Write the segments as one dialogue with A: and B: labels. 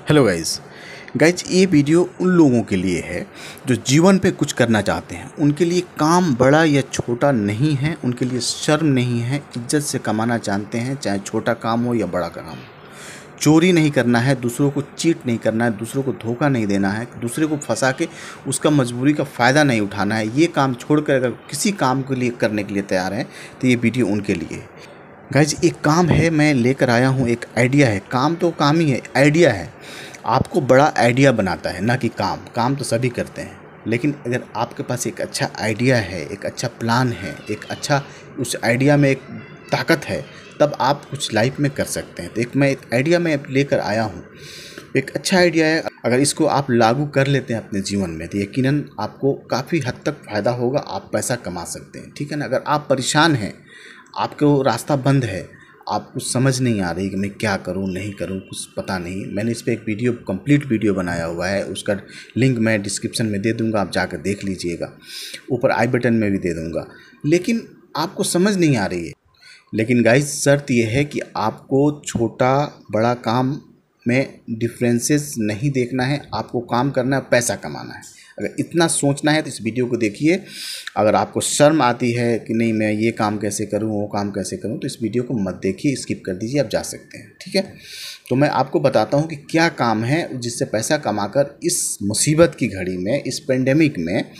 A: Hello guys ये video उन लोगों के लिए है जो जीवन पे कुछ करना चाहते हैं। उनके लिए काम बड़ा या छोटा नहीं है, उनके लिए शर्म नहीं है, इज्जत से कमाना जानते हैं, चाहे छोटा काम हो या बड़ा काम हो। चोरी नहीं करना है, दूसरों को चीट नहीं करना है, दूसरों को धोखा नहीं देना है, दूसरे को फंसा के उसका मजबूरी का फ़ायदा नहीं उठाना है। ये काम छोड़कर अगर किसी काम के लिए करने के लिए तैयार हैं तो ये वीडियो उनके लिए है। गाइज एक काम है, मैं लेकर आया हूँ, एक आइडिया है। काम तो काम ही है, आइडिया है। आपको बड़ा आइडिया बनाता है, ना कि काम तो सभी करते हैं। लेकिन अगर आपके पास एक अच्छा आइडिया है, एक अच्छा प्लान है, एक अच्छा उस आइडिया में एक ताकत है, तब आप कुछ लाइफ में कर सकते हैं। तो एक आइडिया मैं लेकर आया हूँ, एक अच्छा आइडिया है। अगर इसको आप लागू कर लेते हैं अपने जीवन में तो यकीनन आपको काफ़ी हद तक फ़ायदा होगा, आप पैसा कमा सकते हैं। ठीक है ना। अगर आप परेशान हैं, आपको रास्ता बंद है, आपको समझ नहीं आ रही कि मैं क्या करूं नहीं करूं, कुछ पता नहीं, मैंने इस पर एक वीडियो कंप्लीट वीडियो बनाया हुआ है, उसका लिंक मैं डिस्क्रिप्शन में दे दूंगा, आप जाकर देख लीजिएगा, ऊपर आई बटन में भी दे दूंगा। लेकिन आपको समझ नहीं आ रही है। लेकिन गाइस शर्त यह है कि आपको छोटा बड़ा काम में डिफरेंसेस नहीं देखना है, आपको काम करना है, पैसा कमाना है। अगर इतना सोचना है तो इस वीडियो को देखिए। अगर आपको शर्म आती है कि नहीं मैं ये काम कैसे करूं, वो काम कैसे करूं, तो इस वीडियो को मत देखिए, स्किप कर दीजिए, आप जा सकते हैं। ठीक है। तो मैं आपको बताता हूं कि क्या काम है जिससे पैसा कमाकर इस मुसीबत की घड़ी में, इस पेंडेमिक में,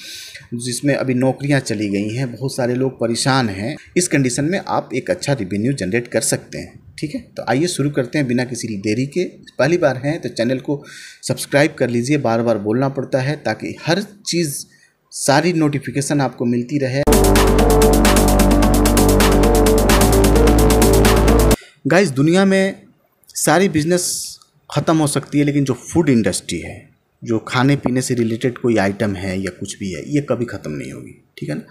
A: जिसमें अभी नौकरियां चली गई हैं, बहुत सारे लोग परेशान हैं, इस कंडीशन में आप एक अच्छा रेवेन्यू जनरेट कर सकते हैं। ठीक है। तो आइए शुरू करते हैं बिना किसी देरी के। पहली बार हैं तो चैनल को सब्सक्राइब कर लीजिए, बार बार बोलना पड़ता है ताकि हर चीज़ सारी नोटिफिकेशन आपको मिलती रहे। गाइस दुनिया में सारी बिजनेस ख़त्म हो सकती है, लेकिन जो फूड इंडस्ट्री है, जो खाने पीने से रिलेटेड कोई आइटम है या कुछ भी है, ये कभी ख़त्म नहीं होगी। ठीक है ना।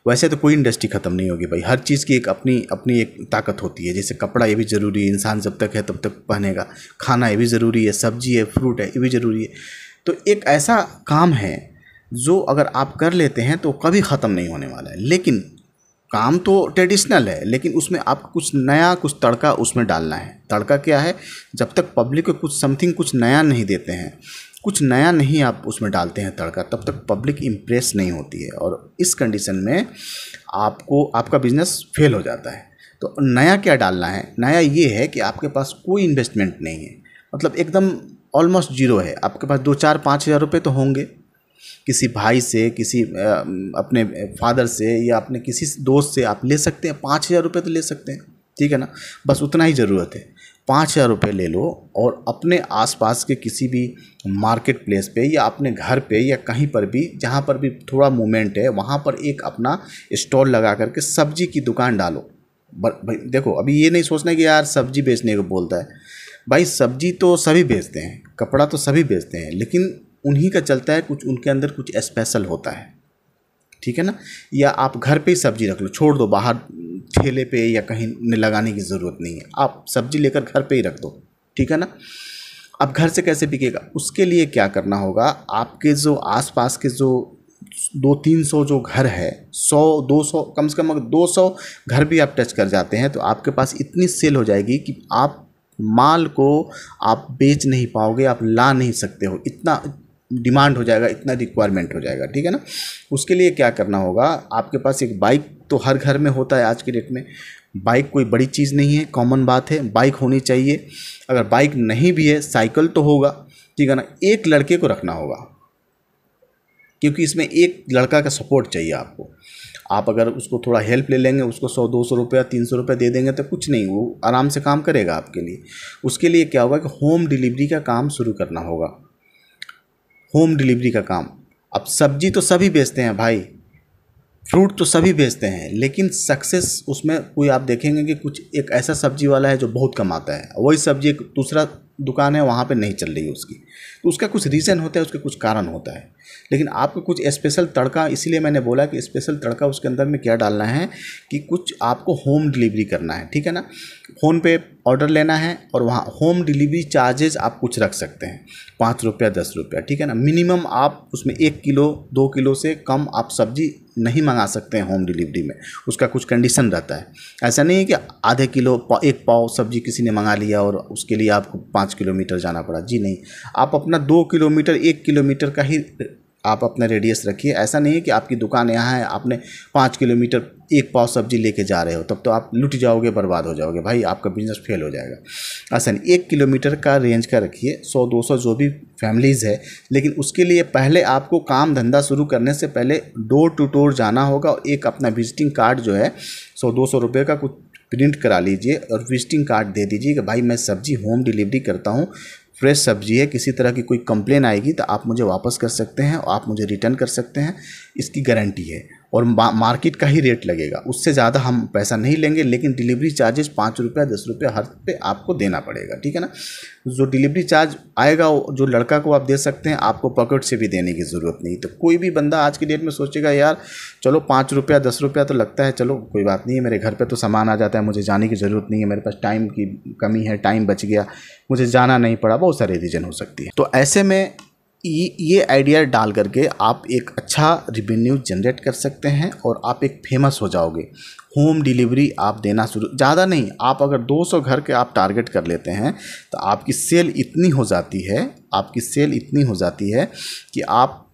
A: वैसे तो कोई इंडस्ट्री ख़त्म नहीं होगी भाई, हर चीज़ की एक अपनी एक ताकत होती है। जैसे कपड़ा ये भी ज़रूरी है, इंसान जब तक है तब तक पहनेगा। खाना ये भी ज़रूरी है, सब्जी है, फ्रूट है, ये भी ज़रूरी है। तो एक ऐसा काम है जो अगर आप कर लेते हैं तो कभी ख़त्म नहीं होने वाला है। लेकिन काम तो ट्रेडिशनल है, लेकिन उसमें आपको कुछ नया, कुछ तड़का उसमें डालना है। तड़का क्या है? जब तक पब्लिक को कुछ नया नहीं देते हैं, कुछ नया नहीं आप उसमें डालते हैं तड़का, तब तक पब्लिक इम्प्रेस नहीं होती है, और इस कंडीशन में आपका बिजनेस फेल हो जाता है। तो नया क्या डालना है? नया ये है कि आपके पास कोई इन्वेस्टमेंट नहीं है, मतलब एकदम ऑलमोस्ट जीरो है। आपके पास 2-4-5 हज़ार रुपये तो होंगे, किसी भाई से, किसी अपने फादर से या अपने किसी दोस्त से आप ले सकते हैं। 5,000 रुपये तो ले सकते हैं। ठीक है ना। बस उतना ही ज़रूरत है। 5,000 रुपये ले लो और अपने आसपास के किसी भी मार्केट प्लेस पे या अपने घर पे या कहीं पर भी जहाँ पर भी थोड़ा मूवमेंट है, वहाँ पर एक अपना स्टॉल लगा करके सब्जी की दुकान डालो। भाई देखो, अभी ये नहीं सोचना कि यार सब्जी बेचने को बोलता है। भाई सब्जी तो सभी बेचते हैं, कपड़ा तो सभी बेचते हैं, लेकिन उन्हीं का चलता है, कुछ उनके अंदर कुछ स्पेशल होता है। ठीक है ना। या आप घर पे ही सब्जी रख लो, छोड़ दो, बाहर ठेले पे या कहीं लगाने की ज़रूरत नहीं है, आप सब्जी लेकर घर पे ही रख दो। ठीक है ना। अब घर से कैसे बिकेगा? उसके लिए क्या करना होगा? आपके जो आसपास के जो 200-300 जो घर है, 100-200, कम से कम अगर 200 घर भी आप टच कर जाते हैं तो आपके पास इतनी सेल हो जाएगी कि आप माल को आप बेच नहीं पाओगे, आप ला नहीं सकते हो, इतना डिमांड हो जाएगा, इतना रिक्वायरमेंट हो जाएगा। ठीक है ना। उसके लिए क्या करना होगा? आपके पास एक बाइक तो हर घर में होता है आज के डेट में। बाइक कोई बड़ी चीज़ नहीं है, कॉमन बात है, बाइक होनी चाहिए। अगर बाइक नहीं भी है, साइकिल तो होगा। ठीक है ना। एक लड़के को रखना होगा, क्योंकि इसमें एक लड़का का सपोर्ट चाहिए आपको। आप अगर उसको थोड़ा हेल्प ले लेंगे, उसको 100-200 रुपया 300 रुपया दे देंगे तो कुछ नहीं, वो आराम से काम करेगा आपके लिए। उसके लिए क्या होगा कि होम डिलीवरी का काम शुरू करना होगा। होम डिलीवरी का काम। अब सब्जी तो सभी बेचते हैं भाई, फ्रूट तो सभी बेचते हैं, लेकिन सक्सेस उसमें कोई आप देखेंगे कि कुछ एक ऐसा सब्जी वाला है जो बहुत कमाता है, वही सब्जी एक दूसरा दुकान है वहाँ पे नहीं चल रही है उसकी। तो उसका कुछ रीज़न होता है, उसका कुछ कारण होता है। लेकिन आपको कुछ स्पेशल तड़का, इसीलिए मैंने बोला कि स्पेशल तड़का उसके अंदर में क्या डालना है कि कुछ आपको होम डिलीवरी करना है। ठीक है ना। फ़ोन पे ऑर्डर लेना है और वहाँ होम डिलीवरी चार्जेस आप कुछ रख सकते हैं, 5 रुपया 10 रुपया। ठीक है ना। मिनिमम आप उसमें 1 किलो 2 किलो से कम आप सब्जी नहीं मंगा सकते हैं होम डिलीवरी में, उसका कुछ कंडीशन रहता है। ऐसा नहीं है कि आधे किलो 1 पाव सब्जी किसी ने मंगा लिया और उसके लिए आपको 5 किलोमीटर जाना पड़ा। जी नहीं, आप अपना 2 किलोमीटर 1 किलोमीटर का ही आप अपना रेडियस रखिए। ऐसा नहीं है कि आपकी दुकान यहाँ है, आपने 5 किलोमीटर 1 पाव सब्जी लेके जा रहे हो, तब तो आप लुट जाओगे, बर्बाद हो जाओगे भाई, आपका बिजनेस फेल हो जाएगा। ऐसा नहीं, 1 किलोमीटर का रेंज का रखिए, 100-200 जो भी फैमिलीज़ है। लेकिन उसके लिए पहले आपको काम धंधा शुरू करने से पहले डोर टू डोर जाना होगा और एक अपना विजिटिंग कार्ड जो है 100-200 रुपये का कुछ प्रिंट करा लीजिए और विजिटिंग कार्ड दे दीजिए कि भाई मैं सब्जी होम डिलीवरी करता हूँ, फ्रेश सब्जी है, किसी तरह की कोई कंप्लेन आएगी तो आप मुझे वापस कर सकते हैं और आप मुझे रिटर्न कर सकते हैं, इसकी गारंटी है। और मार्केट का ही रेट लगेगा, उससे ज़्यादा हम पैसा नहीं लेंगे, लेकिन डिलीवरी चार्जेस 5 रुपया 10 रुपये हर पे आपको देना पड़ेगा, ठीक है ना। जो डिलीवरी चार्ज आएगा जो लड़का को आप दे सकते हैं, आपको पॉकेट से भी देने की ज़रूरत नहीं। तो कोई भी बंदा आज की डेट में सोचेगा यार चलो 5 रुपया 10 रुपया तो लगता है, चलो कोई बात नहीं है, मेरे घर पे तो सामान आ जाता है, मुझे जाने की ज़रूरत नहीं है, मेरे पास टाइम की कमी है, टाइम बच गया, मुझे जाना नहीं पड़ा, बहुत सारे रीज़न हो सकती है। तो ऐसे में ये आइडिया डाल करके आप एक अच्छा रिवेन्यू जनरेट कर सकते हैं और आप एक फेमस हो जाओगे। होम डिलीवरी आप देना शुरू, ज़्यादा नहीं, आप अगर 200 घर के आप टारगेट कर लेते हैं तो आपकी सेल इतनी हो जाती है कि आप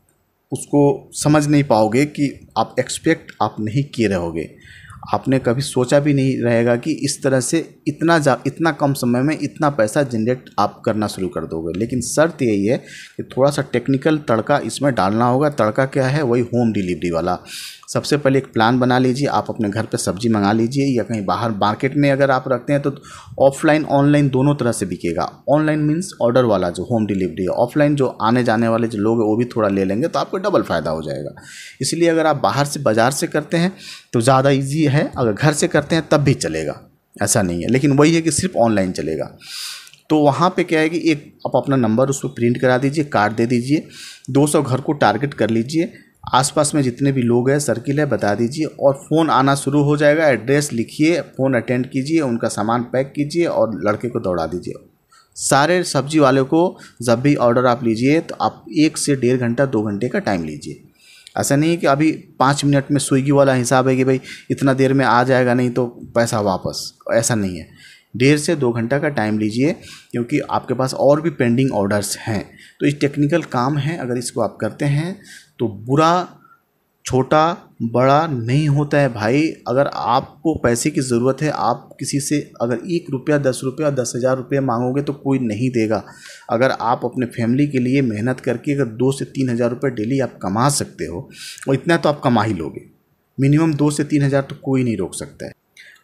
A: उसको समझ नहीं पाओगे कि आप एक्सपेक्ट आप नहीं किए रहोगे। आपने कभी सोचा भी नहीं रहेगा कि इस तरह से इतना कम समय में इतना पैसा जनरेट आप करना शुरू कर दोगे। लेकिन शर्त यही है कि थोड़ा सा टेक्निकल तड़का इसमें डालना होगा। तड़का क्या है? वही होम डिलीवरी वाला। सबसे पहले एक प्लान बना लीजिए, आप अपने घर पे सब्जी मंगा लीजिए या कहीं बाहर मार्केट में अगर आप रखते हैं तो ऑफलाइन ऑनलाइन दोनों तरह से बिकेगा। ऑनलाइन मीन्स ऑर्डर वाला जो होम डिलीवरी है, ऑफलाइन जो आने जाने वाले जो लोग हैं वो भी थोड़ा ले लेंगे तो आपको डबल फ़ायदा हो जाएगा। इसलिए अगर आप बाहर से बाज़ार से करते हैं तो ज़्यादा ईजी है, अगर घर से करते हैं तब भी चलेगा, ऐसा नहीं है। लेकिन वही है कि सिर्फ ऑनलाइन चलेगा। तो वहाँ पे क्या है कि एक आप अपना नंबर उस पर प्रिंट करा दीजिए, कार्ड दे दीजिए, 200 घर को टारगेट कर लीजिए, आसपास में जितने भी लोग हैं सर्किल है बता दीजिए और फ़ोन आना शुरू हो जाएगा। एड्रेस लिखिए, फ़ोन अटेंड कीजिए, उनका सामान पैक कीजिए और लड़के को दौड़ा दीजिए। सारे सब्जी वाले को जब भी ऑर्डर आप लीजिए तो आप 1 से 1.5 घंटा 2 घंटे का टाइम लीजिए। ऐसा नहीं है कि अभी 5 मिनट में स्विगी वाला हिसाब है कि भाई इतना देर में आ जाएगा, नहीं तो पैसा वापस, ऐसा नहीं है। 1.5 से 2 घंटा का टाइम लीजिए क्योंकि आपके पास और भी पेंडिंग ऑर्डर्स हैं। तो ये टेक्निकल काम है, अगर इसको आप करते हैं तो बुरा छोटा बड़ा नहीं होता है भाई। अगर आपको पैसे की ज़रूरत है, आप किसी से अगर 1 रुपया 10 रुपया 10,000 रुपये मांगोगे तो कोई नहीं देगा। अगर आप अपने फैमिली के लिए मेहनत करके अगर 2 से 3,000 रुपये डेली आप कमा सकते हो, और इतना तो आप कमा ही लोगे, मिनिमम 2 से 3,000 तो कोई नहीं रोक सकता है।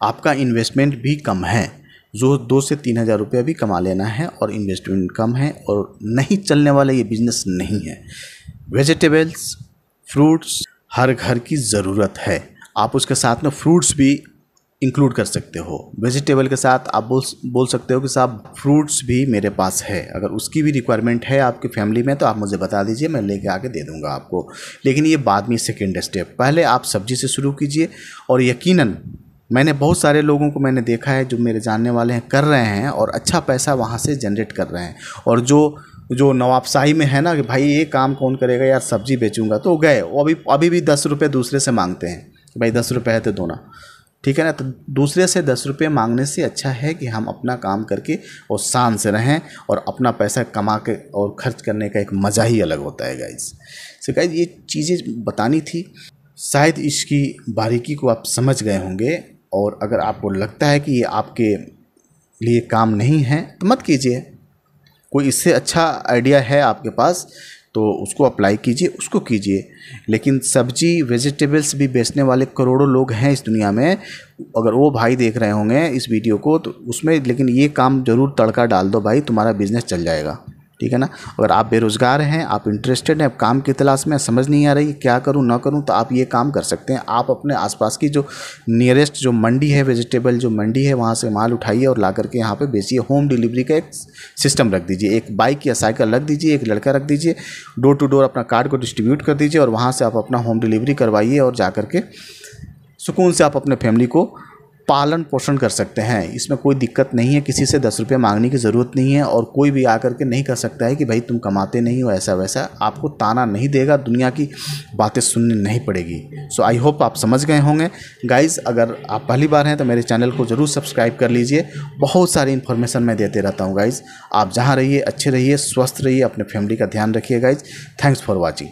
A: आपका इन्वेस्टमेंट भी कम है, जो 2 से 3,000 रुपये भी कमा लेना है और इन्वेस्टमेंट कम है और नहीं चलने वाला ये बिज़नेस नहीं है। वेजिटेबल्स, फ्रूट्स हर घर की ज़रूरत है, आप उसके साथ में फ्रूट्स भी इंक्लूड कर सकते हो। वेजिटेबल के साथ आप बोल सकते हो कि साहब फ्रूट्स भी मेरे पास है, अगर उसकी भी रिक्वायरमेंट है आपकी फैमिली में तो आप मुझे बता दीजिए, मैं लेके आके दे दूंगा आपको। लेकिन ये बाद में सेकेंड स्टेप, पहले आप सब्जी से शुरू कीजिए। और यकीनन मैंने बहुत सारे लोगों को मैंने देखा है जो मेरे जानने वाले हैं, कर रहे हैं और अच्छा पैसा वहाँ से जनरेट कर रहे हैं। और जो नवाबशाही में है ना कि भाई ये काम कौन करेगा यार, सब्जी बेचूंगा, तो गए वो अभी भी 10 रुपये दूसरे से मांगते हैं कि भाई 10 रुपये है तो दो ना, ठीक है ना। तो दूसरे से 10 रुपये मांगने से अच्छा है कि हम अपना काम करके और शान से रहें और अपना पैसा कमा के और खर्च करने का एक मज़ा ही अलग होता है गाइस। सो गाइस ये चीज़ें बतानी थी, शायद इसकी बारीकी को आप समझ गए होंगे। और अगर आपको लगता है कि ये आपके लिए काम नहीं है तो मत कीजिए। कोई इससे अच्छा आइडिया है आपके पास तो उसको अप्लाई कीजिए, उसको कीजिए। लेकिन सब्जी वेजिटेबल्स भी बेचने वाले करोड़ों लोग हैं इस दुनिया में, अगर वो भाई देख रहे होंगे इस वीडियो को तो उसमें, लेकिन ये काम ज़रूर तड़का डाल दो भाई, तुम्हारा बिजनेस चल जाएगा, ठीक है ना। अगर आप बेरोज़गार हैं, आप इंटरेस्टेड हैं, काम की तलाश में, समझ नहीं आ रही क्या करूं ना करूं, तो आप ये काम कर सकते हैं। आप अपने आसपास की जो नियरेस्ट जो मंडी है, वेजिटेबल जो मंडी है, वहां से माल उठाइए और ला करके यहाँ पे बेचिए। होम डिलीवरी का एक सिस्टम रख दीजिए, एक बाइक या साइकिल रख दीजिए, एक लड़का रख दीजिए, डोर टू डोर अपना कार्ड को डिस्ट्रीब्यूट कर दीजिए और वहाँ से आप अपना होम डिलीवरी करवाइए और जा करके सुकून से आप अपने फैमिली को पालन पोषण कर सकते हैं। इसमें कोई दिक्कत नहीं है, किसी से 10 रुपये मांगने की ज़रूरत नहीं है और कोई भी आकर के नहीं कह सकता है कि भाई तुम कमाते नहीं हो, ऐसा वैसा आपको ताना नहीं देगा, दुनिया की बातें सुननी नहीं पड़ेगी। सो आई होप आप समझ गए होंगे गाइज़। अगर आप पहली बार हैं तो मेरे चैनल को ज़रूर सब्सक्राइब कर लीजिए, बहुत सारी इन्फॉर्मेशन मैं देते रहता हूँ गाइज़। आप जहाँ रहिए अच्छे रहिए, स्वस्थ रहिए, अपने फैमिली का ध्यान रखिए गाइज़। Thanks for watching.